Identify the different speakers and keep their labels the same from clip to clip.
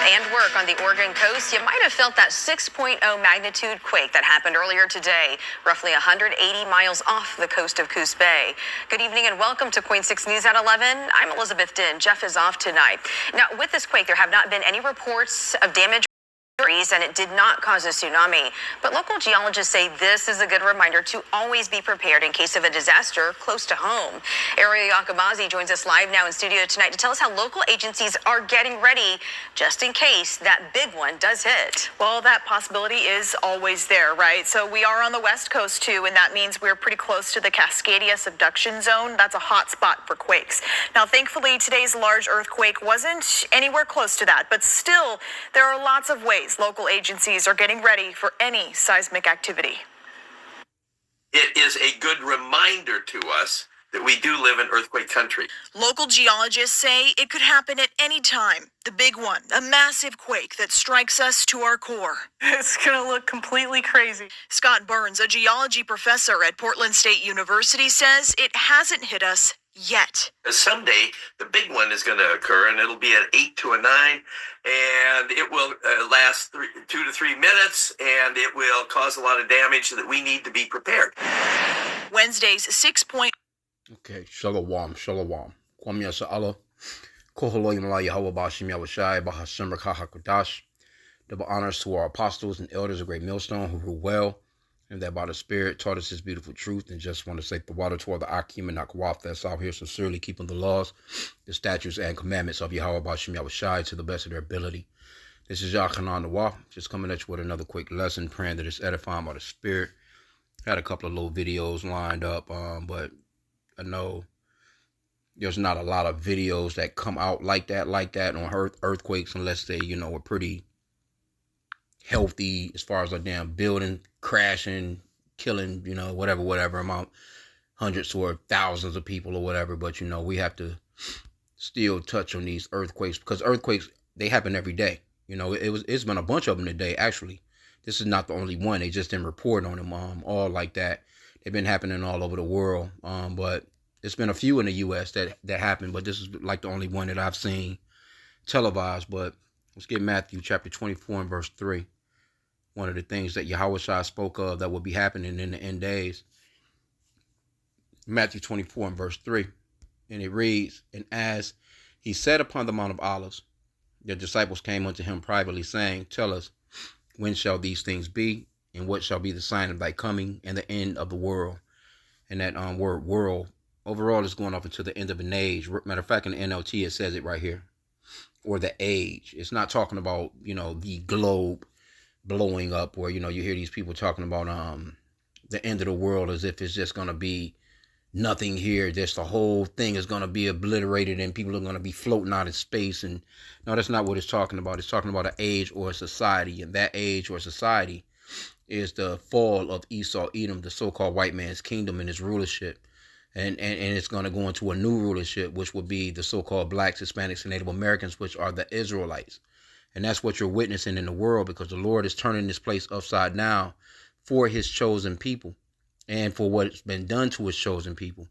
Speaker 1: And work on the Oregon coast. You might have felt that 6.0 magnitude quake that happened earlier today, roughly 180 miles off the coast of Coos Bay. Good evening and welcome to Point 6 News at 11. I'm Elizabeth Din. Jeff is off tonight. Now, with this quake, there have not been any reports of damage, and it did not cause a tsunami. But local geologists say this is a good reminder to always be prepared in case of a disaster close to home. Ariel Yakabazi joins us live now in studio tonight to tell us how local agencies are getting ready just in case that big one does hit.
Speaker 2: Well, that possibility is always there, right? So we are on the West Coast too, and that means we're pretty close to the Cascadia subduction zone. That's a hot spot for quakes. Now, thankfully, today's large earthquake wasn't anywhere close to that, but still, there are lots of ways local agencies are getting ready for any seismic activity.
Speaker 3: It is a good reminder to us that we do live in earthquake country.
Speaker 2: Local geologists say it could happen at any time. The big one, a massive quake that strikes us to our core.
Speaker 4: It's going to look completely crazy.
Speaker 2: Scott Burns, a geology professor at Portland State University, says it hasn't hit us yet.
Speaker 3: Someday, the big one is going to occur, and it'll be an 8 to a 9, and it will last 2 to 3 minutes, and it will cause a lot of damage that we need to be prepared.
Speaker 2: Wednesday's 6.
Speaker 5: Okay, shalom. Kwam Yasha Allah. Koholo Yamala Yahweh Bashim Yawashai Bahashim Rakahakudash. Double honors to our apostles and elders of Great Millstone who rule well, and that by the Spirit taught us his beautiful truth. And just want to say the water toward the H.I.M and Akwaf that's out here sincerely keeping the laws, the statutes, and commandments of Yahweh Bashim Yawashai to the best of their ability. This is Yachanan Nawaf, just coming at you with another quick lesson, praying that it's edifying by the Spirit. Had a couple of little videos lined up, but I know there's not a lot of videos that come out like that on earthquakes unless they, are pretty healthy as far as a damn building crashing, killing, whatever amount, hundreds or thousands of people or whatever. But, we have to still touch on these earthquakes because earthquakes, they happen every day. It's been a bunch of them today, actually. This is not the only one. They just didn't report on them all like that. They've been happening all over the world. But it's been a few in the U.S. that happened, but this is like the only one that I've seen televised. But let's get Matthew chapter 24 and verse 3. One of the things that Yahweh spoke of that will be happening in the end days. Matthew 24 and verse 3. And it reads, and as he sat upon the Mount of Olives, the disciples came unto him privately, saying, tell us, when shall these things be? And what shall be the sign of thy coming and the end of the world? And that word world, overall, is going off into the end of an age. Matter of fact, in the NLT, it says it right here. Or the age. It's not talking about, the globe blowing up, or, you hear these people talking about the end of the world as if it's just going to be nothing here. Just the whole thing is going to be obliterated and people are going to be floating out in space. And no, that's not what it's talking about. It's talking about an age or a society. And that age or society is the fall of Esau, Edom, the so-called white man's kingdom and his rulership. And it's going to go into a new rulership, which will be the so-called blacks, Hispanics, and Native Americans, which are the Israelites. And that's what you're witnessing in the world, because the Lord is turning this place upside down for his chosen people and for what's been done to his chosen people.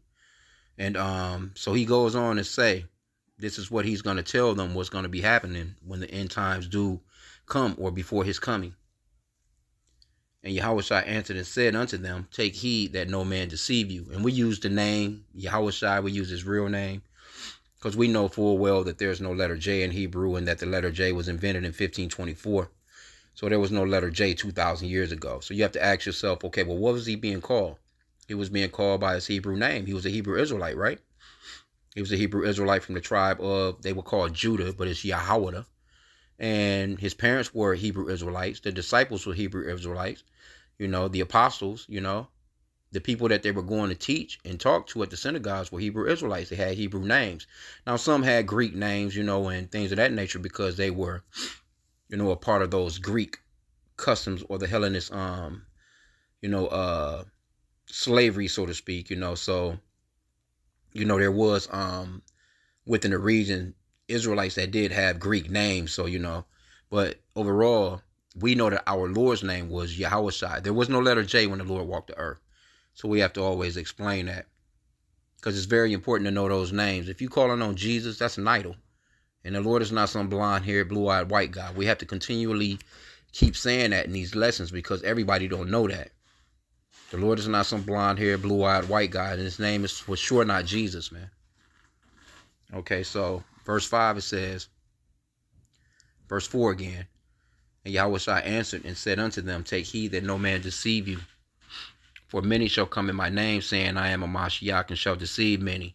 Speaker 5: And so he goes on to say, this is what he's going to tell them what's going to be happening when the end times do come, or before his coming. And Yahweh answered and said unto them, take heed that no man deceive you. And we use the name Yahweh, we use his real name, because we know full well that there's no letter J in Hebrew, and that the letter J was invented in 1524. So there was no letter J 2,000 years ago. So you have to ask yourself, okay, well, what was he being called? He was being called by his Hebrew name. He was a Hebrew Israelite, right? He was a Hebrew Israelite from the tribe of, they were called Judah, but it's Yahweh. And his parents were Hebrew Israelites. The disciples were Hebrew Israelites. The apostles, the people that they were going to teach and talk to at the synagogues were Hebrew Israelites. They had Hebrew names. Now, some had Greek names, and things of that nature, because they were, a part of those Greek customs, or the Hellenist, slavery, so to speak, So, there was, within the region, Israelites that did have Greek names. So, but overall, we know that our Lord's name was Yahweh. There was no letter J when the Lord walked the earth. So we have to always explain that, because it's very important to know those names. If you calling on Jesus, that's an idol. And the Lord is not some blonde-haired, blue-eyed white guy. We have to continually keep saying that in these lessons because everybody don't know that. The Lord is not some blonde-haired, blue-eyed white guy, and his name is for sure not Jesus, man. Okay, so verse 5 it says, verse 4 again, and Yahushua answered and said unto them, take heed that no man deceive you. For many shall come in my name, saying, I am a Mashiach, and shall deceive many.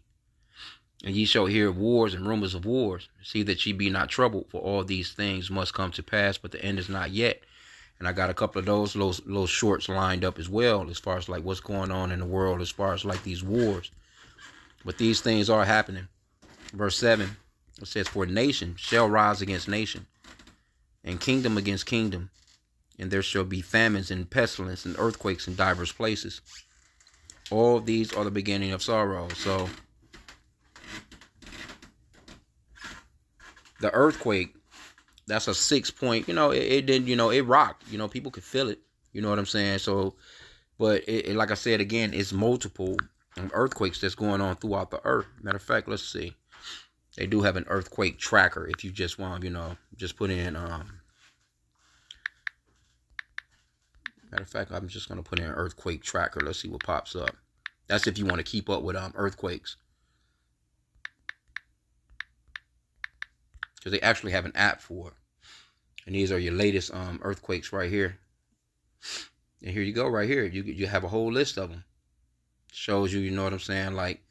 Speaker 5: And ye shall hear wars and rumors of wars. See that ye be not troubled, for all these things must come to pass, but the end is not yet. And I got a couple of those little shorts lined up as well, as far as like what's going on in the world, as far as like these wars. But these things are happening. Verse 7, it says, for nation shall rise against nation, and kingdom against kingdom. And there shall be famines and pestilence and earthquakes in divers places. All these are the beginning of sorrow. So the earthquake, that's a 6 point, it did, it rocked, people could feel it, you know what I'm saying? So, but it, like I said, again, it's multiple earthquakes that's going on throughout the earth. Matter of fact, let's see. They do have an earthquake tracker if you just want, just put in, matter of fact, I'm just going to put in an earthquake tracker. Let's see what pops up. That's if you want to keep up with earthquakes. Because they actually have an app for it. And these are your latest earthquakes right here. And here you go right here. You have a whole list of them. Shows you, you know what I'm saying, like,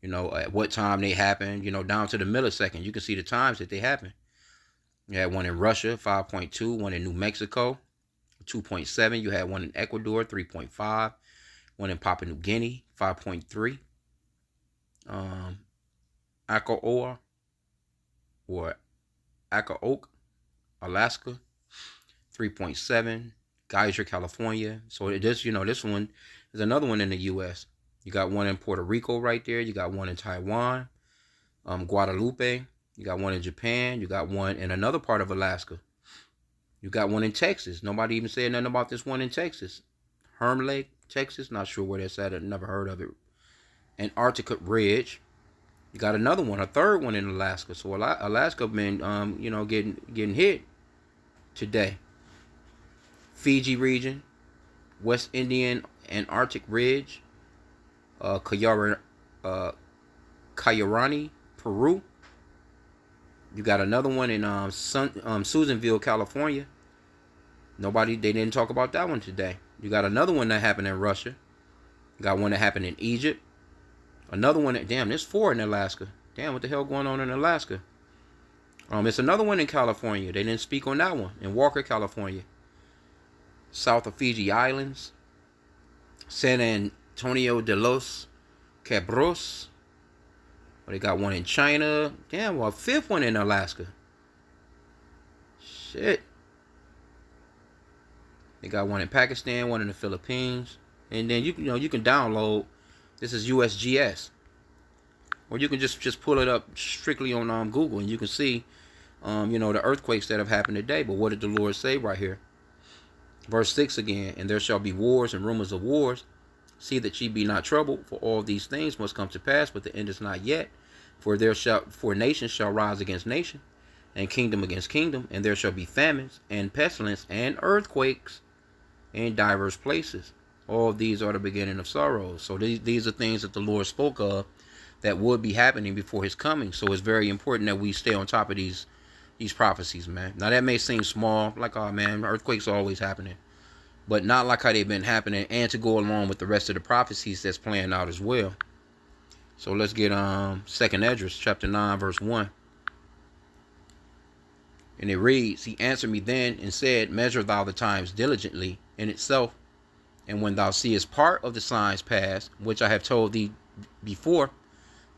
Speaker 5: at what time they happen, down to the millisecond. You can see the times that they happen. You had one in Russia, 5.2, one in New Mexico, 2.7. You had one in Ecuador, 3.5. One in Papua New Guinea, 5.3. Akaoa, or Akaok, Alaska, 3.7. Geyser, California. So this, this one is another one in the U.S. You got one in Puerto Rico right there. You got one in Taiwan, Guadalupe. You got one in Japan. You got one in another part of Alaska. You got one in Texas. Nobody even said nothing about this one in Texas. Herm Lake, Texas. Not sure where that's at. I've never heard of it. Antarctica Ridge. You got another one, a third one in Alaska. So Alaska been, getting hit today. Fiji region, West Indian Antarctic Ridge, Kayarani, Peru. You got another one in Susanville, California. They didn't talk about that one today. You got another one that happened in Russia. You got one that happened in Egypt. Another one there's 4 in Alaska. Damn, what the hell going on in Alaska? It's another one in California. They didn't speak on that one. In Walker, California. South of Fiji Islands. San Antonio de los Cabros. They got one in China. Damn, well, a 5th one in Alaska. Shit. They got one in Pakistan, one in the Philippines. And then you can download. This is USGS. Or you can just pull it up strictly on Google, and you can see the earthquakes that have happened today. But what did the Lord say right here? Verse 6 again, and there shall be wars and rumors of wars. See that ye be not troubled, for all these things must come to pass, but the end is not yet. For nation shall rise against nation, and kingdom against kingdom, and there shall be famines and pestilence and earthquakes in divers places. All these are the beginning of sorrows. So these are things that the Lord spoke of that would be happening before his coming. So it's very important that we stay on top of these prophecies, man. Now that may seem small, like, oh man, earthquakes are always happening, but not like how they've been happening, and to go along with the rest of the prophecies that's playing out as well. So let's get 2nd Esdras chapter 9 verse 1. And it reads, he answered me then and said, measure thou the times diligently in itself, and when thou seest part of the signs pass, which I have told thee before,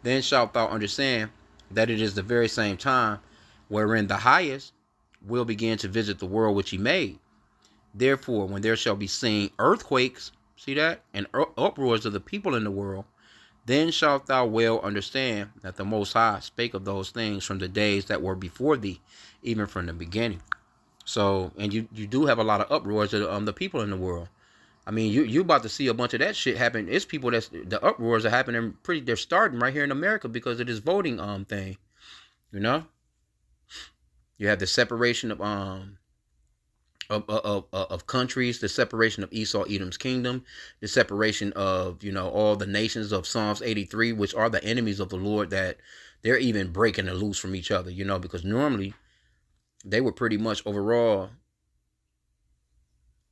Speaker 5: then shalt thou understand that it is the very same time wherein the highest will begin to visit the world which he made. Therefore, when there shall be seen earthquakes, see that, and uproars of the people in the world, then shalt thou well understand that the Most High spake of those things from the days that were before thee, even from the beginning. So, and you do have a lot of uproars of the people in the world. I mean, you about to see a bunch of that shit happen. It's people the uproars are happening they're starting right here in America because of this voting thing, You have the separation of countries, the separation of Esau, Edom's kingdom, the separation of, all the nations of Psalms 83, which are the enemies of the Lord, that they're even breaking the loose from each other, because normally they would pretty much overall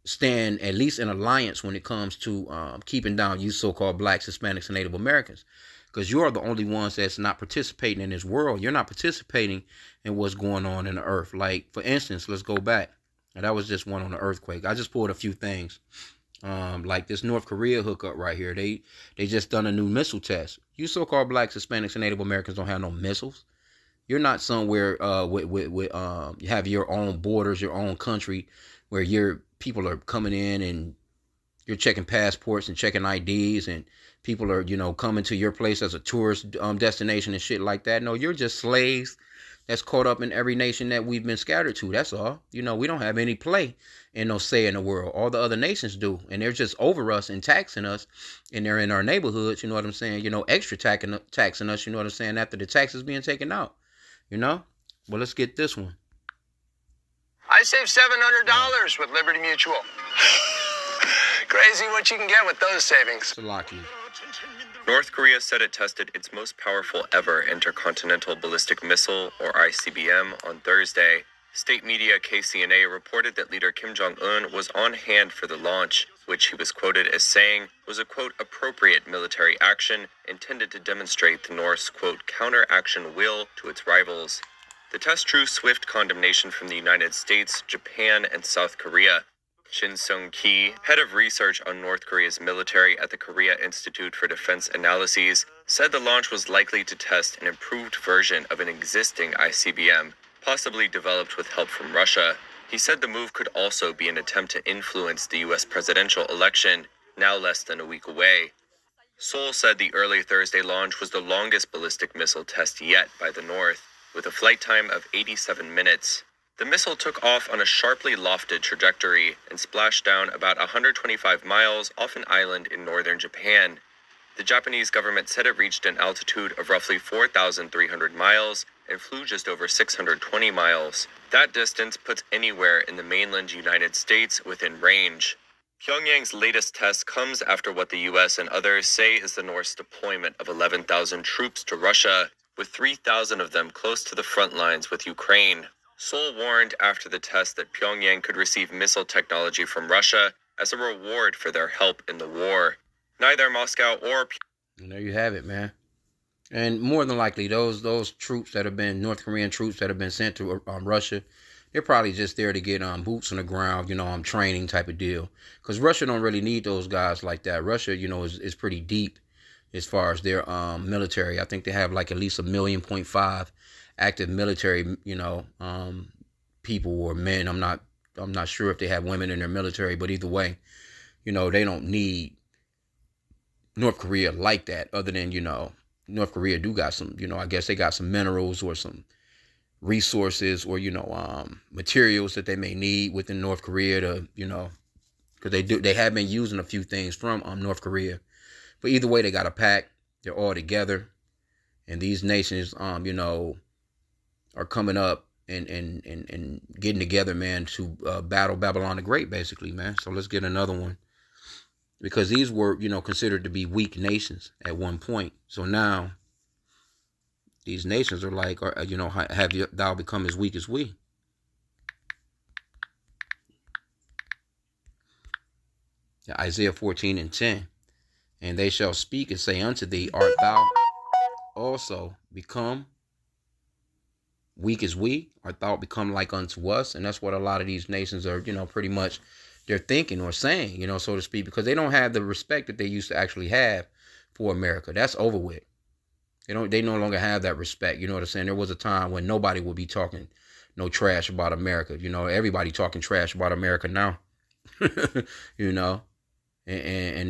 Speaker 5: stand at least in alliance when it comes to keeping down you so-called blacks, Hispanics, and Native Americans, because you are the only ones that's not participating in this world. You're not participating in what's going on in the earth. Like, for instance, let's go back. And that was just one on the earthquake. I just pulled a few things. Like this North Korea hookup right here. They just done a new missile test. You so-called blacks, Hispanics, and Native Americans don't have no missiles. You're not somewhere you have your own borders, your own country, where your people are coming in and you're checking passports and checking IDs, and people are, coming to your place as a tourist destination and shit like that. No, you're just slaves that's caught up in every nation that we've been scattered to. That's all. We don't have any play and no say in the world. All the other nations do, and they're just over us and taxing us, and they're in our neighborhoods. You know what I'm saying? Extra taxing us. You know what I'm saying? After the taxes being taken out. Well, let's get this one.
Speaker 6: I saved $700 with Liberty Mutual. Crazy what you can get with those savings.
Speaker 5: Salaki.
Speaker 7: North Korea said it tested its most powerful ever intercontinental ballistic missile, or ICBM, on Thursday. State media KCNA reported that leader Kim Jong-un was on hand for the launch, which he was quoted as saying was a, quote, appropriate military action intended to demonstrate the North's, quote, counteraction will to its rivals. The test drew swift condemnation from the United States, Japan, and South Korea. Shin Sung-ki, head of research on North Korea's military at the Korea Institute for Defense Analyses, said the launch was likely to test an improved version of an existing ICBM, possibly developed with help from Russia. He said the move could also be an attempt to influence the U.S. presidential election, now less than a week away. Seoul said the early Thursday launch was the longest ballistic missile test yet by the North, with a flight time of 87 minutes. The missile took off on a sharply lofted trajectory and splashed down about 125 miles off an island in northern Japan. The Japanese government said it reached an altitude of roughly 4,300 miles and flew just over 620 miles. That distance puts anywhere in the mainland United States within range. Pyongyang's latest test comes after what the U.S. and others say is the North's deployment of 11,000 troops to Russia, with 3,000 of them close to the front lines with Ukraine. Seoul warned after the test that Pyongyang could receive missile technology from Russia as a reward for their help in the war. Neither Moscow or
Speaker 5: And there you have it, man. And more than likely, those troops that have been North Korean troops that have been sent to Russia, they're probably just there to get boots on the ground, training type of deal. Because Russia don't really need those guys like that. Russia, is pretty deep as far as their military. I think they have like at least 1.5 million active military, people or men. I'm not sure if they have women in their military, but either way, they don't need North Korea like that, other than, North Korea do got some, I guess they got some minerals or some resources or, materials that they may need within North Korea to, because they have been using a few things from North Korea. But either way, they got a pact. They're all together. And these nations, are coming up and getting together, man, to battle Babylon the Great, basically, man. So let's get another one. Because these were, considered to be weak nations at one point. So now, these nations are like, have thou become as weak as we? Isaiah 14:10. And they shall speak and say unto thee, art thou also become weak as we? Art thou become like unto us? And that's what a lot of these nations are, pretty much they're thinking or saying, so to speak, because they don't have the respect that they used to actually have for America. That's over with. They no longer have that respect. You know what I'm saying? There was a time when nobody would be talking no trash about America. Everybody talking trash about America now. And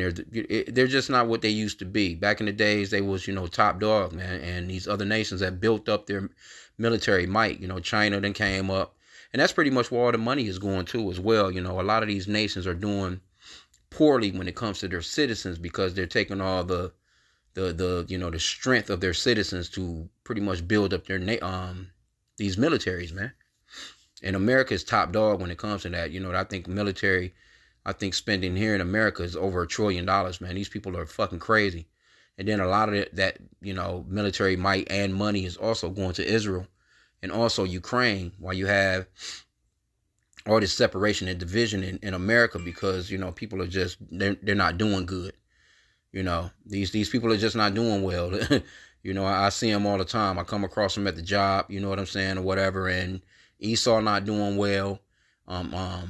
Speaker 5: they're just not what they used to be. Back in the days, they was, top dog, man. And these other nations that built up their military might, China then came up. And that's pretty much where all the money is going to as well. A lot of these nations are doing poorly when it comes to their citizens because they're taking all the strength of their citizens to pretty much build up their these militaries, man. And America is top dog when it comes to that. You know, I think spending here in America is over $1 trillion, man. These people are fucking crazy. And then a lot of that, you know, military might and money is also going to Israel and also Ukraine, while you have all this separation and division in America because, you know, people are just, they're not doing good. You know, these people are just not doing well. You know, I see them all the time. I come across them at the job, you know what I'm saying, or whatever. And Esau not doing well. I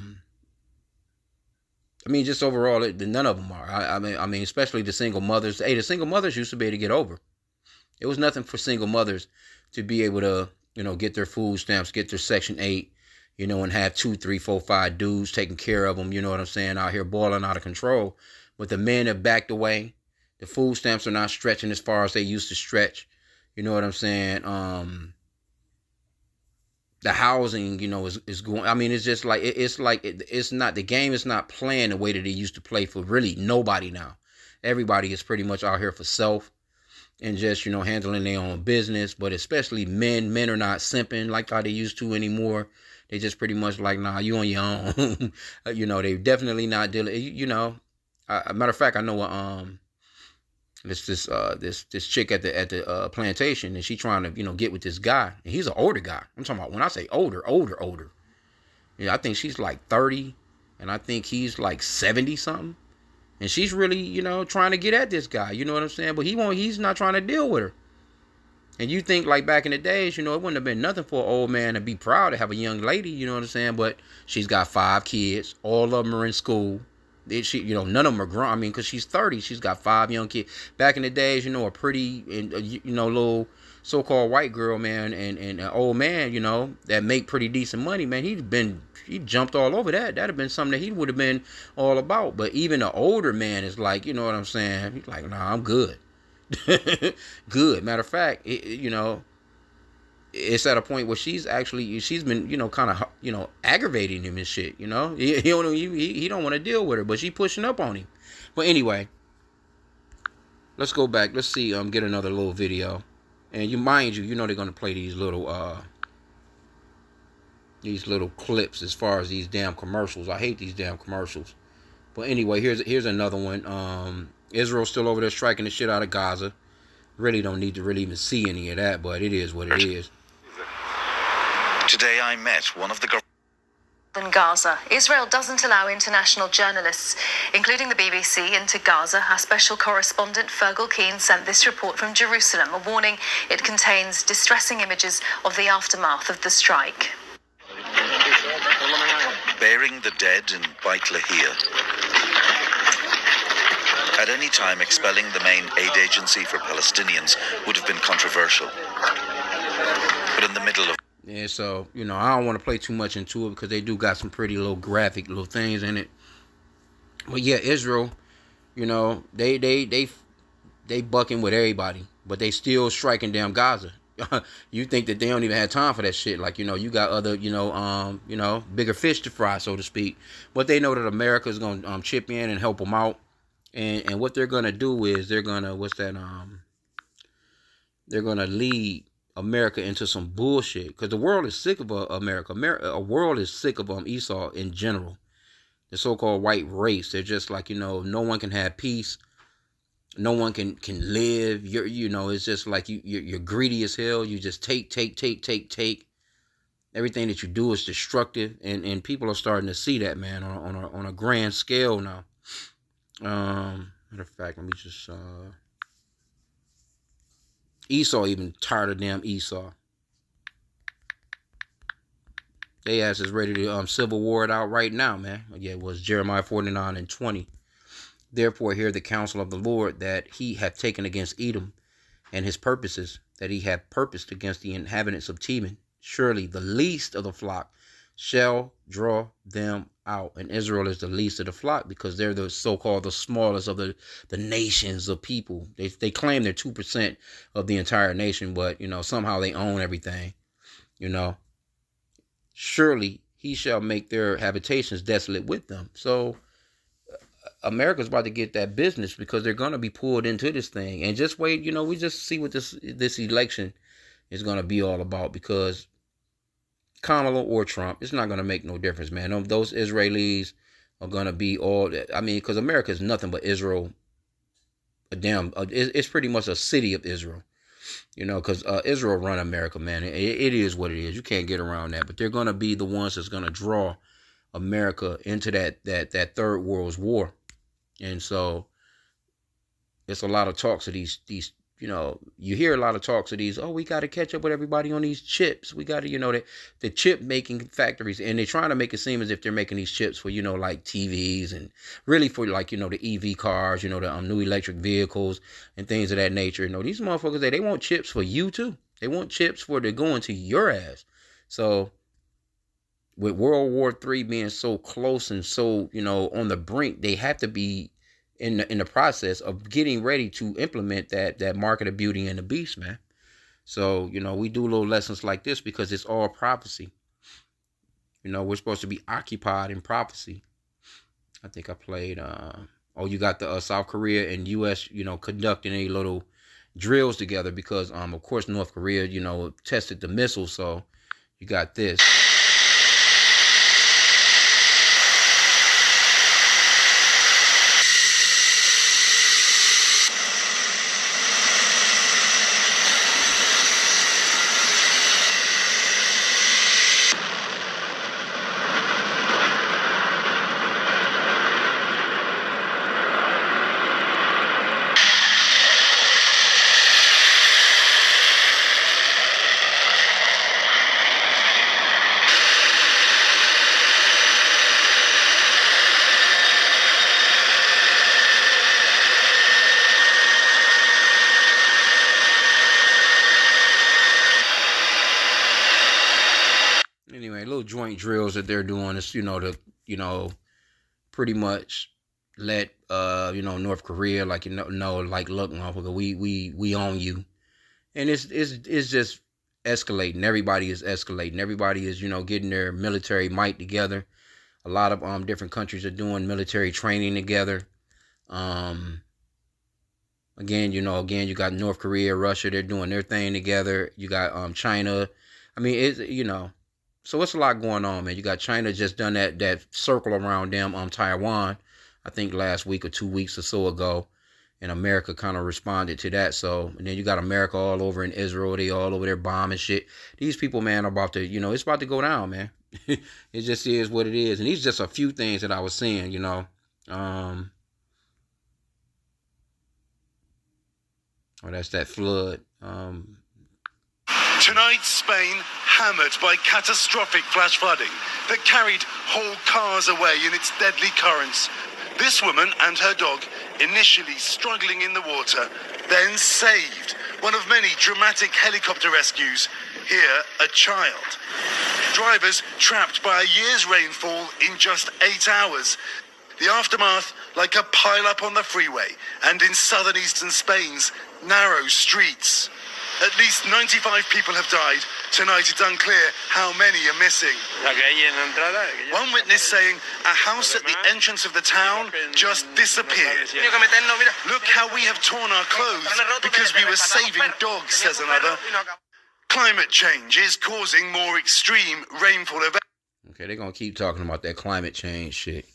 Speaker 5: mean, just overall, none of them are. I mean, especially the single mothers. Hey, the single mothers used to be able to get over. It was nothing for single mothers to be able to, you know, get their food stamps, get their Section 8, you know, and have 2, 3, 4, 5 dudes taking care of them, you know what I'm saying, out here boiling out of control. But the men have backed away. The food stamps are not stretching as far as they used to stretch. You know what I'm saying? The housing, you know, is going. I mean, it's just like it's not, the game is not playing the way that it used to play for really nobody now. Everybody is pretty much out here for self and just, you know, handling their own business. But especially men are not simping like how they used to anymore. They just pretty much like, nah, you on your own. You know, they definitely not dealing. You know, matter of fact, I know this chick at the plantation, and she trying to, you know, get with this guy, and he's an older guy. I'm talking about, when I say older. Yeah, I think she's like 30, and I think he's like 70 something, and she's really, you know, trying to get at this guy. You know what I'm saying? But he's not trying to deal with her. And you think like back in the days, you know, it wouldn't have been nothing for an old man to be proud to have a young lady. You know what I'm saying? But she's got 5 kids. All of them are in school. She, you know, none of them are grown. I mean, because she's 30, she's got 5 young kids. Back in the days, you know, a pretty, you know, little so-called white girl, man, and an old man, you know, that make pretty decent money, man, he jumped all over that. That'd have been something that he would have been all about. But even an older man is like, you know what I'm saying? He's like, nah, I'm good. Good. Matter of fact, you know, it's at a point where she's been, you know, kind of, you know, aggravating him and shit. You know, he don't want to deal with her, but she pushing up on him. But anyway, let's go back. Let's see. Get another little video, and you know they're gonna play these little clips as far as these damn commercials. I hate these damn commercials. But anyway, here's another one. Israel's still over there striking the shit out of Gaza. Really don't need to really even see any of that, but it is what it is.
Speaker 8: Today I met one of the
Speaker 9: in Gaza. Israel doesn't allow international journalists, including the BBC, into Gaza. Our special correspondent Fergal Keane sent this report from Jerusalem, a warning it contains distressing images of the aftermath of the strike.
Speaker 8: Burying the dead in Beit Lahir. At any time, expelling the main aid agency for Palestinians would have been controversial. But in the middle of...
Speaker 5: Yeah, so, you know, I don't want to play too much into it because they do got some pretty little graphic little things in it. But yeah, Israel, you know, they bucking with everybody, but they still striking down Gaza. You think that they don't even have time for that shit. Like, you know, you got other, you know, bigger fish to fry, so to speak. But they know that America is going to chip in and help them out. And what they're going to do is they're going to, they're going to lead America into some bullshit. Because the world is sick of America. A world is sick of Esau in general. The so-called white race. They're just like, you know, no one can have peace. No one can live. You know, it's just like you're greedy as hell. You just take. Everything that you do is destructive. And people are starting to see that, man, on a grand scale now. Matter of fact, let me just Esau even tired of damn Esau. They ass is ready to civil war it out right now, man. Yeah, it was Jeremiah 49:20. Therefore hear the counsel of the Lord that he hath taken against Edom, and his purposes that he hath purposed against the inhabitants of Teman. Surely the least of the flock shall draw them out. And Israel is the least of the flock because they're the so-called the smallest of the nations of people. They claim they're 2% of the entire nation, but, you know, somehow they own everything, you know. Surely he shall make their habitations desolate with them. So America's about to get that business because they're going to be pulled into this thing. And just wait, you know, we just see what this election is going to be all about, because Kamala or Trump, it's not going to make no difference, man. Those Israelis are going to be all, I mean, because America is nothing but Israel. It's pretty much a city of Israel, you know, because Israel run America, man. It is what it is. You can't get around that. But they're going to be the ones that's going to draw America into that third world war. And so it's a lot of talks of these, you know, you hear a lot of talks of these, oh, we got to catch up with everybody on these chips. We got to, you know, the chip making factories, and they're trying to make it seem as if they're making these chips for, you know, like TVs and really for, like, you know, the EV cars, you know, the new electric vehicles and things of that nature. You know, these motherfuckers, they want chips for you too. They want chips for to go into your ass. So with World War III being so close and so, you know, on the brink, they have to be in the process of getting ready to implement that market of Beauty and the Beast, man. So, you know, we do little lessons like this because it's all prophecy. You know, we're supposed to be occupied in prophecy. I think I played, you got the South Korea and U.S., you know, conducting a little drills together because, of course, North Korea, you know, tested the missiles. So you got this. Anyway, little joint drills that they're doing is, you know, to, you know, pretty much let you know, North Korea, like, you know, like, look, motherfucker, we own you. And it's just escalating. Everybody is escalating. Everybody is, you know, getting their military might together. A lot of different countries are doing military training together. Again, you got North Korea, Russia, they're doing their thing together. You got China. I mean, it's, you know, so it's a lot going on, man. You got China just done that circle around them Taiwan, I think last week or 2 weeks or so ago. And America kind of responded to that. So, and then you got America all over in Israel. They all over there bombing shit. These people, man, are about to, you know, it's about to go down, man. It just is what it is. And these just a few things that I was seeing, you know. That's that flood.
Speaker 10: Tonight, Spain hammered by catastrophic flash flooding that carried whole cars away in its deadly currents. This woman and her dog, initially struggling in the water, then saved. One of many dramatic helicopter rescues. Here, a child. Drivers trapped by a year's rainfall in just 8 hours. The aftermath like a pile-up on the freeway and in southern eastern Spain's narrow streets. At least 95 people have died. Tonight it's unclear how many are missing. One witness saying a house at the entrance of the town just disappeared. Look how we have torn our clothes because we were saving dogs, says another. Climate change is causing more extreme rainfall events.
Speaker 5: Okay, they're going to keep talking about that climate change shit.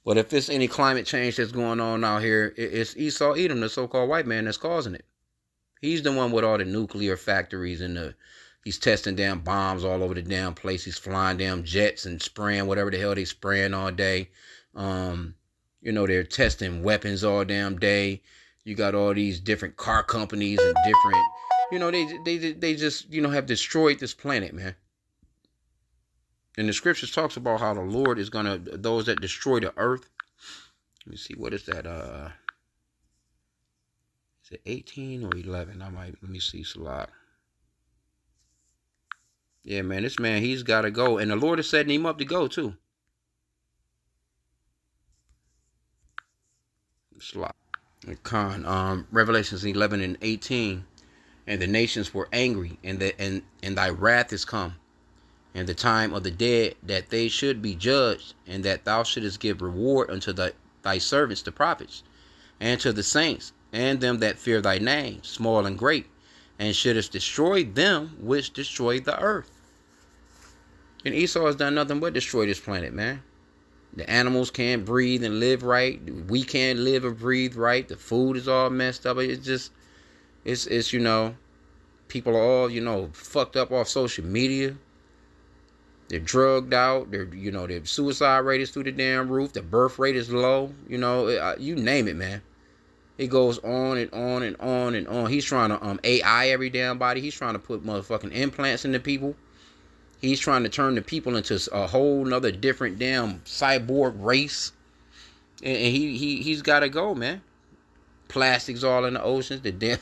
Speaker 5: But if there's any climate change that's going on out here, it's Esau Edom, the so-called white man, that's causing it. He's the one with all the nuclear factories and he's testing damn bombs all over the damn place. He's flying damn jets and spraying whatever the hell they spraying all day. You know, they're testing weapons all damn day. You got all these different car companies and different, you know, they just, you know, have destroyed this planet, man. And the scriptures talks about how the Lord is going to, those that destroy the earth. Let me see, what is that? Is it 18 or 11? Let me see, Salah. Yeah, man, this man, he's got to go. And the Lord is setting him up to go, too. Salah. Revelations 11 and 18. And the nations were angry, and thy wrath is come. And the time of the dead, that they should be judged, and that thou shouldest give reward unto thy servants, the prophets, and to the saints, and them that fear thy name, small and great, and shouldest destroy them which destroy the earth. And Esau has done nothing but destroy this planet, man. The animals can't breathe and live right. We can't live or breathe right. The food is all messed up. It's just, it's you know, people are all, you know, fucked up off social media. They're drugged out. Their suicide rate is through the damn roof. The birth rate is low. You know, you name it, man. It goes on and on and on and on. He's trying to AI every damn body. He's trying to put motherfucking implants into people. He's trying to turn the people into a whole nother different damn cyborg race. And he's got to go, man. Plastics all in the oceans. The damn,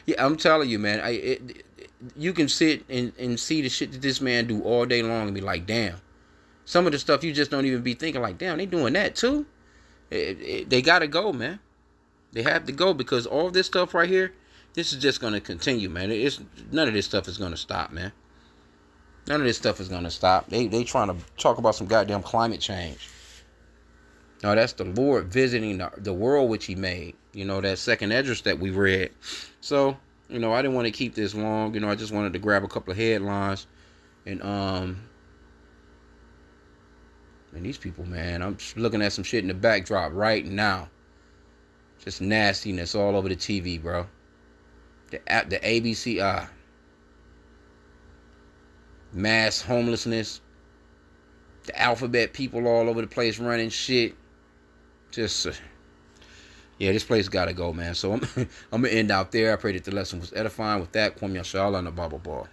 Speaker 5: yeah, I'm telling you, man. You can sit and see the shit that this man do all day long and be like, damn. Some of the stuff you just don't even be thinking like, damn, they doing that too. They got to go, man. They have to go because all this stuff right here, this is just going to continue, man. None of this stuff is going to stop, man. None of this stuff is going to stop. They trying to talk about some goddamn climate change. No, that's the Lord visiting the world which he made. You know, that second address that we read. So, you know, I didn't want to keep this long. You know, I just wanted to grab a couple of headlines. And these people, man, I'm just looking at some shit in the backdrop right now. Just nastiness all over the TV, bro. The ABC, mass homelessness. The alphabet people all over the place running shit. Just, yeah, this place gotta go, man. So I'm gonna end out there. I pray that the lesson was edifying. With that, Kwame Yashala on the Bible Ball.